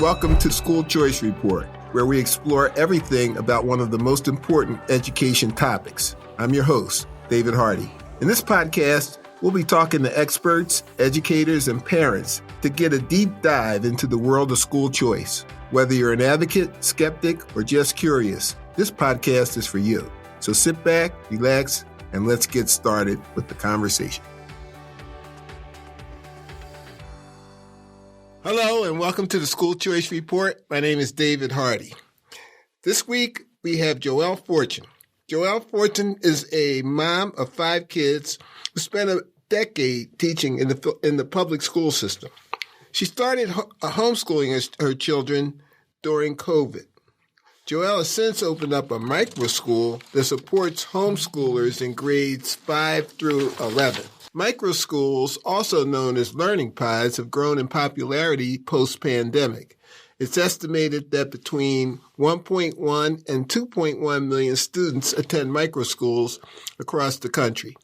Welcome to School Choice Report, where we explore everything about one of the most important education topics. I'm your host, David Hardy. In this podcast, we'll be talking to experts, educators, and parents to get a deep dive into the world of school choice. Whether you're an advocate, skeptic, or just curious, this podcast is for you. So sit back, relax, and let's get started with the conversation. Hello, and welcome to the School Choice Report. My name is David Hardy. This week, we have Joelle Fortin. Joelle Fortin is a mom of 5 kids who spent a decade teaching in the public school system. She started homeschooling her children during COVID. Joelle has since opened up a micro school that supports homeschoolers in grades 5 through 11. Micro schools, also known as learning pods, have grown in popularity post-pandemic. It's estimated that between 1.1 and 2.1 million students attend micro schools across the country.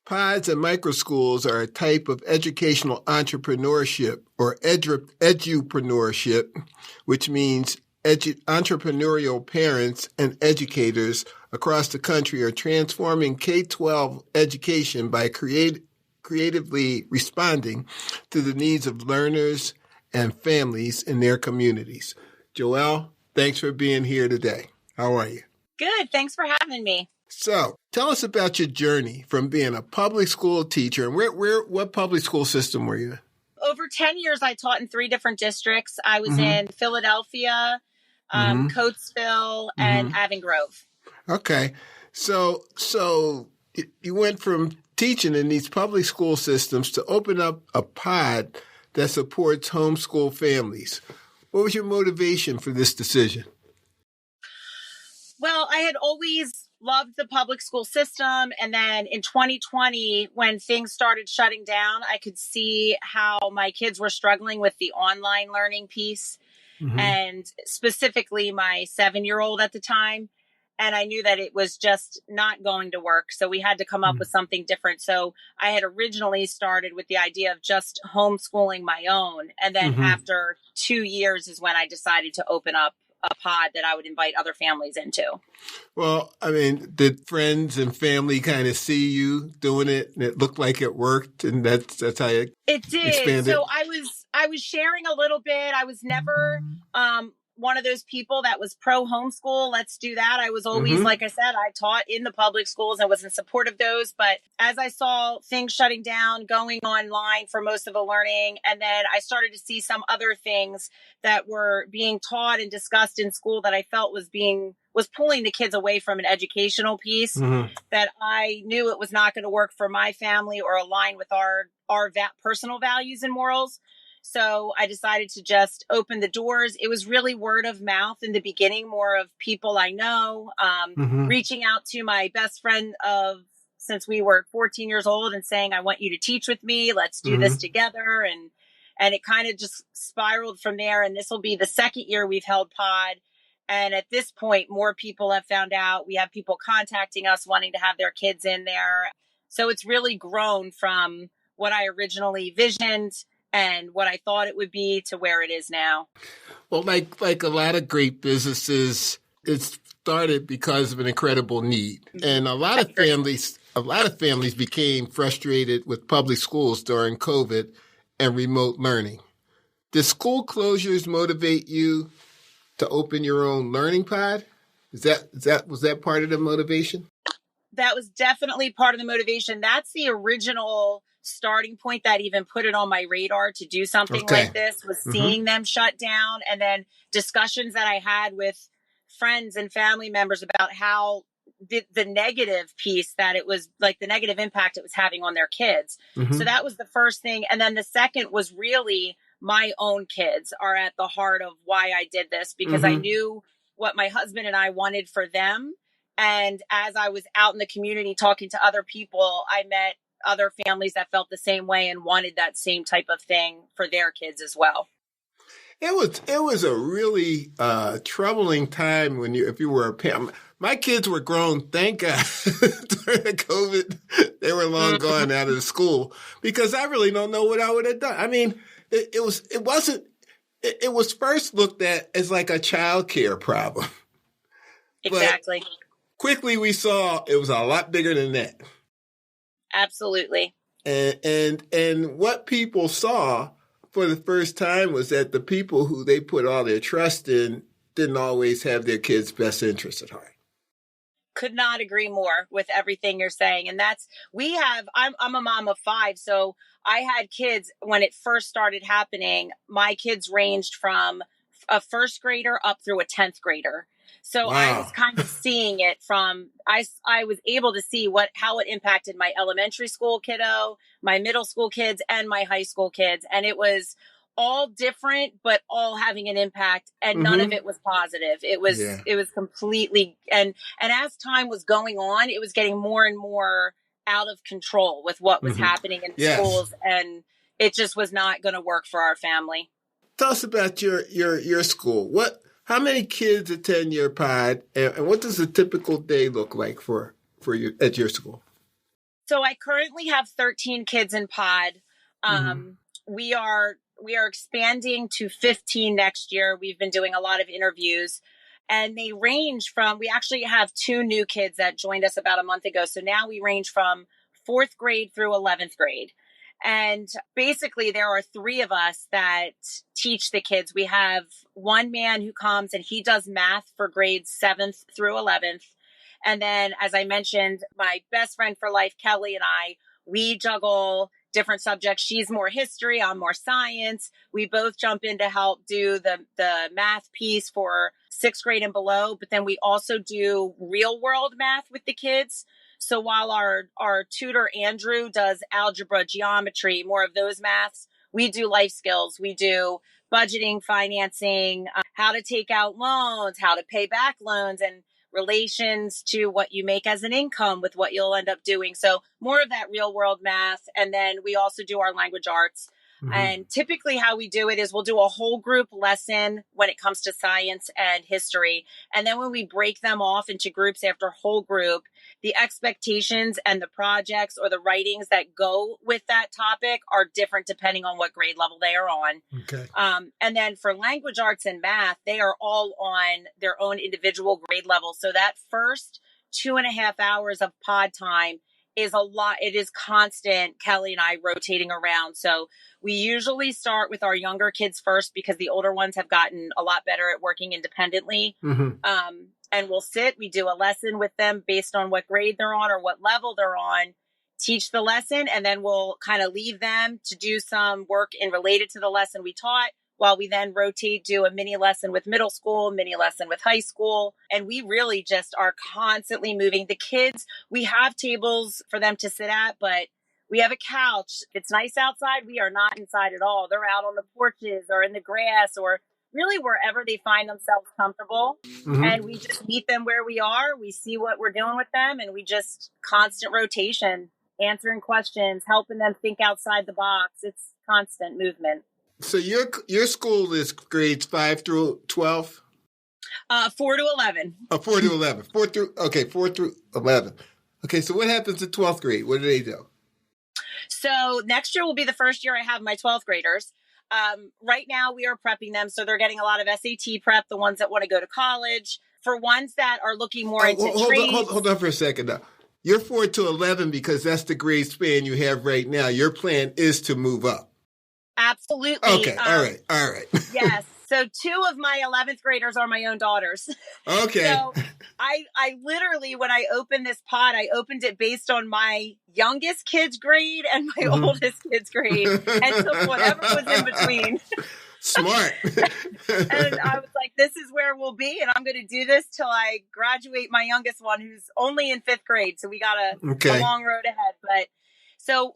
Pods and micro schools are a type of educational entrepreneurship or edupreneurship, which means entrepreneurial parents and educators across the country are transforming K-12 education by creatively responding to the needs of learners and families in their communities. Joelle, thanks for being here today. How are you? Good. Thanks for having me. So, tell us about your journey from being a public school teacher. And what public school system were you in? Over 10 years, I taught in 3 different districts. I was in Philadelphia, Coatesville, and Avon Grove. Okay. So you went from teaching in these public school systems to open up a pod that supports homeschool families. What was your motivation for this decision? Well, I had always loved the public school system. And then in 2020, when things started shutting down, I could see how my kids were struggling with the online learning piece. And specifically my 7-year-old at the time. And I knew that it was just not going to work. So we had to come up with something different. So I had originally started with the idea of just homeschooling my own. And then after 2 years is when I decided to open up a pod that I would invite other families into. Well, I mean, did friends and family kind of see you doing it and it looked like it worked? And that's how it expanded? So I was sharing a little bit. I was never one of those people that was pro homeschool. Let's do that. I was always, like I said, I taught in the public schools and was in support of those. But as I saw things shutting down, going online for most of the learning, and then I started to see some other things that were being taught and discussed in school that I felt was pulling the kids away from an educational piece that I knew it was not going to work for my family or align with our personal values and morals. So I decided to just open the doors. It was really word of mouth in the beginning, more of people I know, reaching out to my best friend since we were 14 years old and saying, I want you to teach with me. Let's do this together. And it kind of just spiraled from there. And this will be the 2nd year we've held pod. And at this point, more people have found out. We have people contacting us wanting to have their kids in there. So it's really grown from what I originally visioned and what I thought it would be to where it is now. Well, like a lot of great businesses, it started because of an incredible need. And a lot of families became frustrated with public schools during COVID and remote learning. Did school closures motivate you to open your own learning pod? Was that part of the motivation? That was definitely part of the motivation. That's the original starting point that even put it on my radar to do something like this, was seeing them shut down, and then discussions that I had with friends and family members about how the negative piece that it was, like the negative impact it was having on their kids. So that was the first thing. And then the second was really my own kids are at the heart of why I did this, because I knew what my husband and I wanted for them. And as I was out in the community talking to other people, I met other families that felt the same way and wanted that same type of thing for their kids as well. It was a really troubling time if you were a parent. My kids were grown, thank God. During the COVID, they were long gone out of the school because I really don't know what I would have done. I mean, it wasn't it was first looked at as like a child care problem. Exactly. But quickly we saw it was a lot bigger than that. Absolutely. And what people saw for the first time was that the people who they put all their trust in didn't always have their kids' best interests at heart. Could not agree more with everything you're saying. And I'm a mom of 5. So I had kids when it first started happening. My kids ranged from a first grader up through a 10th grader. So wow. I was kind of seeing it I was able to see how it impacted my elementary school kiddo, my middle school kids, and my high school kids. And it was all different, but all having an impact, and none of it was positive. It was completely, and as time was going on, it was getting more and more out of control with what was happening in schools, and it just was not going to work for our family. Tell us about your school. How many kids attend your pod, and what does a typical day look like for you at your school? So I currently have 13 kids in pod. We are expanding to 15 next year. We've been doing a lot of interviews, and they range from, we actually have 2 new kids that joined us about a month ago. So now we range from 4th grade through 11th grade. And basically there are 3 of us that teach the kids. We have one man who comes and he does math for grades 7th through 11th. And then, as I mentioned, my best friend for life, Kelly, and we juggle different subjects. She's more history, I'm more science. We both jump in to help do the math piece for 6th grade and below, but then we also do real world math with the kids. So while our tutor, Andrew, does algebra, geometry, more of those maths, we do life skills. We do budgeting, financing, how to take out loans, how to pay back loans, and relations to what you make as an income with what you'll end up doing. So more of that real world math. And then we also do our language arts. And typically how we do it is we'll do a whole group lesson when it comes to science and history. And then when we break them off into groups after whole group, the expectations and the projects or the writings that go with that topic are different depending on what grade level they are on. Okay. And then for language arts and math, they are all on their own individual grade level. So that first 2.5 hours of pod time is a lot. It is constant, Kelly and I rotating around. So we usually start with our younger kids first because the older ones have gotten a lot better at working independently. And we'll we do a lesson with them based on what grade they're on or what level they're on, teach the lesson, and then we'll kind of leave them to do some work related to the lesson we taught, while we then rotate, do a mini lesson with middle school, mini lesson with high school. And we really just are constantly moving. The kids, we have tables for them to sit at, but we have a couch. It's nice outside. We are not inside at all. They're out on the porches or in the grass or really wherever they find themselves comfortable. And we just meet them where we are. We see what we're doing with them, and we just constant rotation, answering questions, helping them think outside the box. It's constant movement. So your school is grades 5 through 12? 4 to 11. 4 to 11. 4 through 11. Okay, so what happens in 12th grade? What do they do? So next year will be the first year I have my 12th graders. Right now we are prepping them. So they're getting a lot of SAT prep, the ones that want to go to college. For ones that are looking more into trades. Hold on for a second now. You're 4 to 11 because that's the grade span you have right now. Your plan is to move up. Absolutely. Okay. All right. Yes. So 2 of my 11th graders are my own daughters. Okay. So I literally, when I opened this pod, I opened it based on my youngest kid's grade and my oldest kid's grade and took whatever was in between. Smart. And I was like, this is where we'll be. And I'm going to do this till I graduate my youngest one, who's only in 5th grade. So we got a long road ahead. But so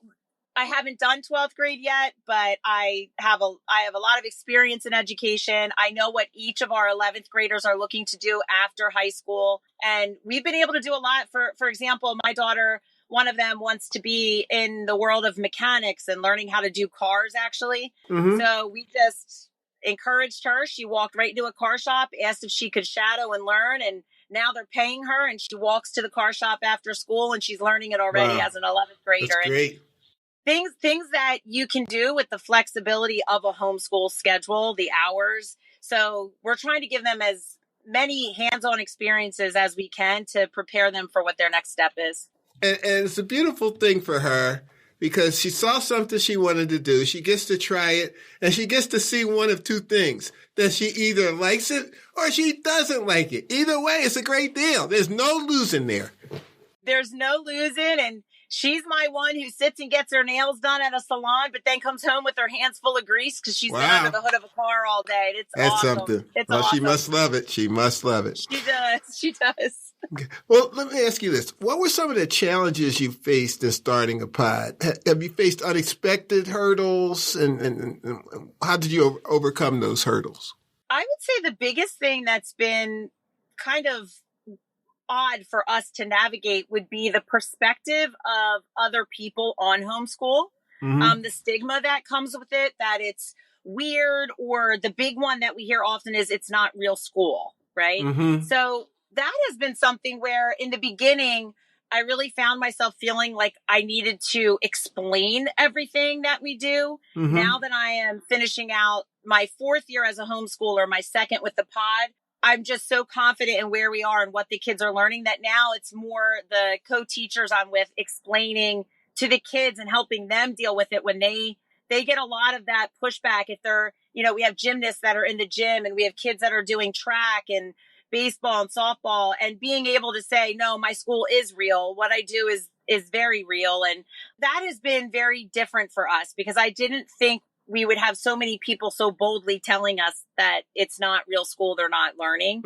I haven't done 12th grade yet, but I have a lot of experience in education. I know what each of our 11th graders are looking to do after high school. And we've been able to do a lot. For example, my daughter, one of them wants to be in the world of mechanics and learning how to do cars, actually. So we just encouraged her. She walked right into a car shop, asked if she could shadow and learn. And now they're paying her, and she walks to the car shop after school, and she's learning it already as an 11th grader. That's great. things that you can do with the flexibility of a homeschool schedule, the hours. So we're trying to give them as many hands-on experiences as we can to prepare them for what their next step is. And it's a beautiful thing for her because she saw something she wanted to do. She gets to try it, and she gets to see one of two things, that she either likes it or she doesn't like it. Either way, it's a great deal. There's no losing there. There's no losing, and she's my one who sits and gets her nails done at a salon, but then comes home with her hands full of grease because she's been under the hood of a car all day. That's awesome. Something. It's awesome. She must love it. She must love it. She does. She does. Well, let me ask you this. What were some of the challenges you faced in starting a pod? Have you faced unexpected hurdles, and how did you overcome those hurdles? I would say the biggest thing that's been kind of odd for us to navigate would be the perspective of other people on homeschool, the stigma that comes with it, that it's weird, or the big one that we hear often is it's not real school, right? So that has been something where in the beginning, I really found myself feeling like I needed to explain everything that we do. Now that I am finishing out my 4th year as a homeschooler, my 2nd with the pod, I'm just so confident in where we are and what the kids are learning that now it's more the co-teachers I'm with explaining to the kids and helping them deal with it when they get a lot of that pushback. If they're, we have gymnasts that are in the gym, and we have kids that are doing track and baseball and softball, and being able to say, no, my school is real. What I do is very real. And that has been very different for us because I didn't think we would have so many people so boldly telling us that it's not real school, they're not learning.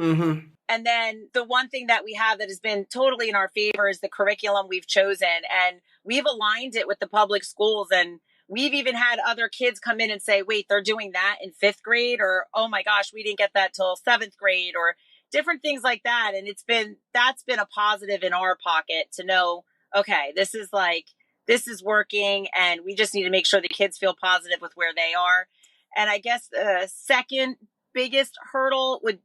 And then the one thing that we have that has been totally in our favor is the curriculum we've chosen. And we've aligned it with the public schools. And we've even had other kids come in and say, wait, they're doing that in 5th grade, or, oh my gosh, we didn't get that till 7th grade, or different things like that. And that's been a positive in our pocket to know, okay, this is working, and we just need to make sure the kids feel positive with where they are. And I guess the second biggest hurdle would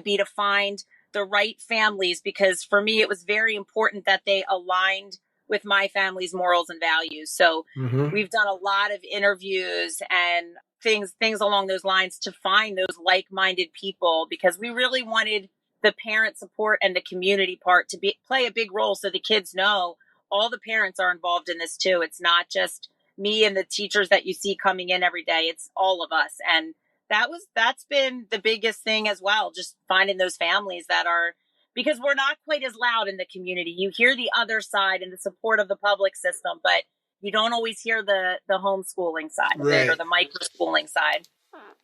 be to find the right families, because for me, it was very important that they aligned with my family's morals and values. So we've done a lot of interviews and things along those lines to find those like-minded people, because we really wanted the parent support and the community part to play a big role, so the kids know all the parents are involved in this too. It's not just me and the teachers that you see coming in every day. It's all of us. And that's been the biggest thing as well. Just finding those families that are, because we're not quite as loud in the community. You hear the other side and the support of the public system, but you don't always hear the homeschooling side of it, or the microschooling side.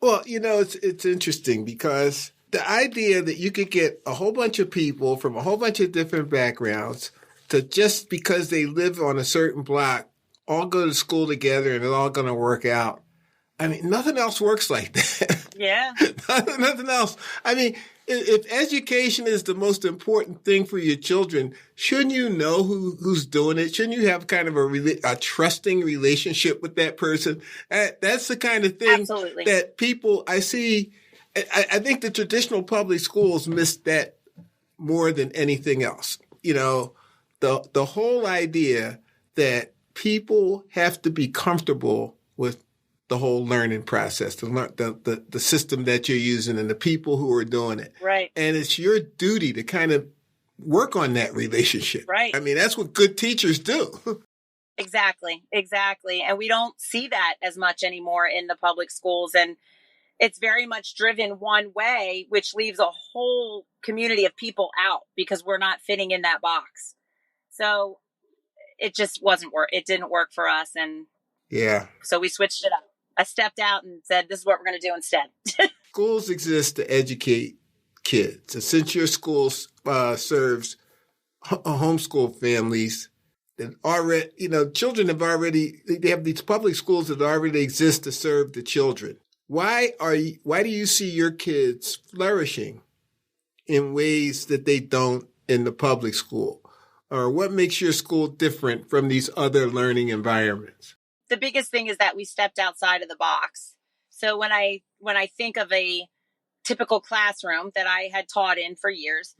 Well, it's interesting because the idea that you could get a whole bunch of people from a whole bunch of different backgrounds to, just because they live on a certain block, all go to school together and it's all going to work out. I mean, nothing else works like that. Yeah. Nothing else. I mean, if education is the most important thing for your children, shouldn't you know who's doing it? Shouldn't you have kind of a trusting relationship with that person? That's the kind of thing that people, I see. I think the traditional public schools miss that more than anything else. The whole idea that people have to be comfortable with the whole learning process, the system that you're using and the people who are doing it. Right. And it's your duty to kind of work on that relationship. Right. I mean, that's what good teachers do. Exactly. And we don't see that as much anymore in the public schools. And it's very much driven one way, which leaves a whole community of people out because we're not fitting in that box. So it just it didn't work for us. And so we switched it up. I stepped out and said, this is what we're going to do instead. Schools exist to educate kids. And since your school serves homeschool families, that already, children they have these public schools that already exist to serve the children. Why do you see your kids flourishing in ways that they don't in the public school? Or what makes your school different from these other learning environments? The biggest thing is that we stepped outside of the box. So when I think of a typical classroom that I had taught in for years,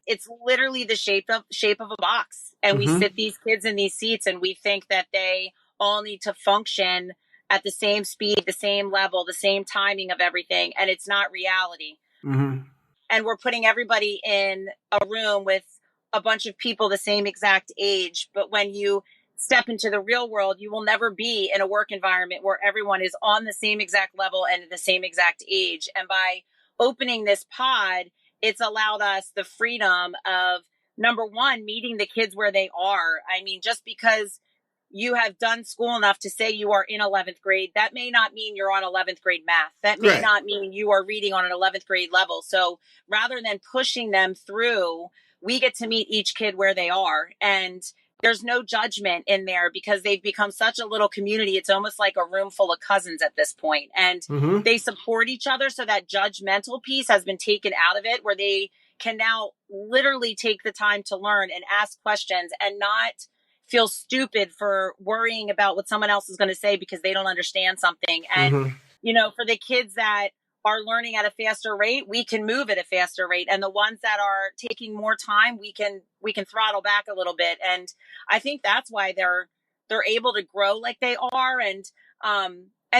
it's literally the shape of a box. And we sit these kids in these seats and we think that they all need to function at the same speed, the same level, the same timing of everything. And it's not reality. Mm-hmm. And we're putting everybody in a room with a bunch of people the same exact age. But when you step into the real world, you will never be in a work environment where everyone is on the same exact level and the same exact age. And by opening this pod, it's allowed us the freedom of, number one, meeting the kids where they are. I mean, just because you have done school enough to say you are in 11th grade, that may not mean you're on 11th grade math. That may not mean you are reading on an 11th grade level. So rather than pushing them through, we get to meet each kid where they are. And there's no judgment in there because they've become such a little community. It's almost like a room full of cousins at this point. And they support each other. So that judgmental piece has been taken out of it, where they can now literally take the time to learn and ask questions and not feel stupid for worrying about what someone else is going to say because they don't understand something. And, you know, for the kids that are learning at a faster rate, we can move at a faster rate. And the ones that are taking more time, we can throttle back a little bit. And I think that's why they're able to grow like they are. And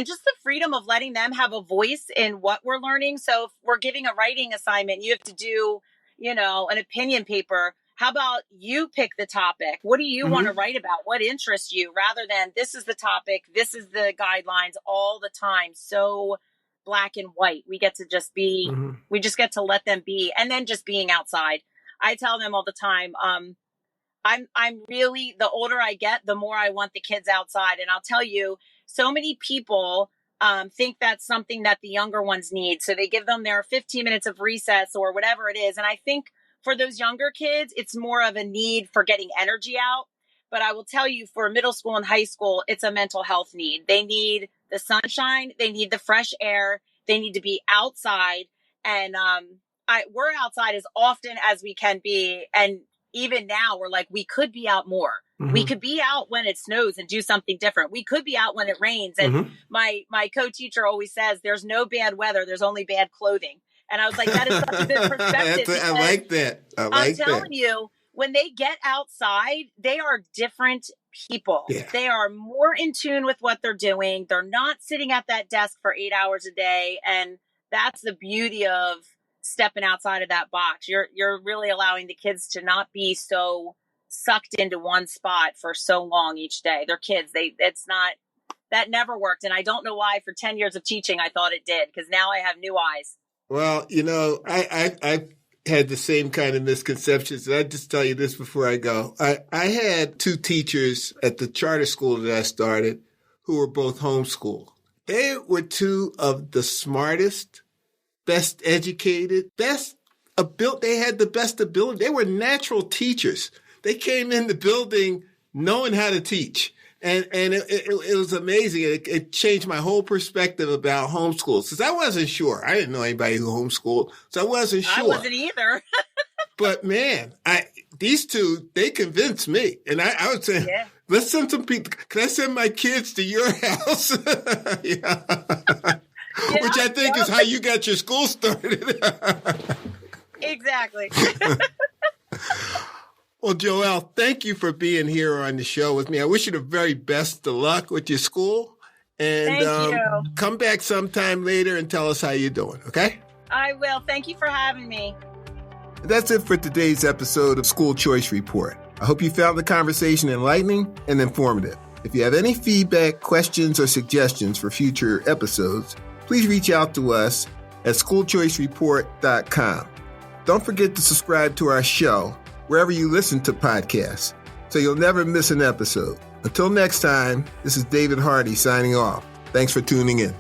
just the freedom of letting them have a voice in what we're learning. So if we're giving a writing assignment, you have to do, you know, an opinion paper. How about you pick the topic? What do you want to write about? What interests you? Rather than this is the topic, this is the guidelines all the time. So black and white. We get to just be, we just get to let them be. And then just being outside. I tell them all the time, I'm really, the older I get, the more I want the kids outside. And I'll tell you, so many people think that's something that the younger ones need. So they give them their 15 minutes of recess or whatever it is. And I think for those younger kids, it's more of a need for getting energy out. But I will tell you, for middle school and high school, it's a mental health need. They need the sunshine. They need the fresh air. They need to be outside. And we're outside as often as we can be. And even now, we're like, we could be out more. We could be out when it snows and do something different. We could be out when it rains. And my co-teacher always says, there's no bad weather. There's only bad clothing. And I was like, that is such a good perspective. I like that. I'm telling you, when they get outside, they are different people. Yeah. They are more in tune with what they're doing. They're not sitting at that desk for 8 hours a day. And that's the beauty of stepping outside of that box. You're really allowing the kids to not be so sucked into one spot for so long each day. They're kids. That never worked. And I don't know why for 10 years of teaching, I thought it did, because now I have new eyes. Well, you know, I had the same kind of misconceptions. And I just tell you this before I go. I had two teachers at the charter school that I started who were both homeschooled. They were two of the smartest, best educated, they had the best ability. They were natural teachers. They came in the building knowing how to teach. And it was amazing. It changed my whole perspective about homeschools, because I wasn't sure. I didn't know anybody who homeschooled, so I wasn't sure. I wasn't either. But man, these two, they convinced me. And I would say, let's send some people. Can I send my kids to your house? Which I think is how you got your school started. Exactly. Well, Joelle, thank you for being here on the show with me. I wish you the very best of luck with your school. And thank you. Come back sometime later and tell us how you're doing, okay? I will. Thank you for having me. That's it for today's episode of School Choice Report. I hope you found the conversation enlightening and informative. If you have any feedback, questions, or suggestions for future episodes, please reach out to us at schoolchoicereport.com. Don't forget to subscribe to our show wherever you listen to podcasts, so you'll never miss an episode. Until next time, this is David Hardy signing off. Thanks for tuning in.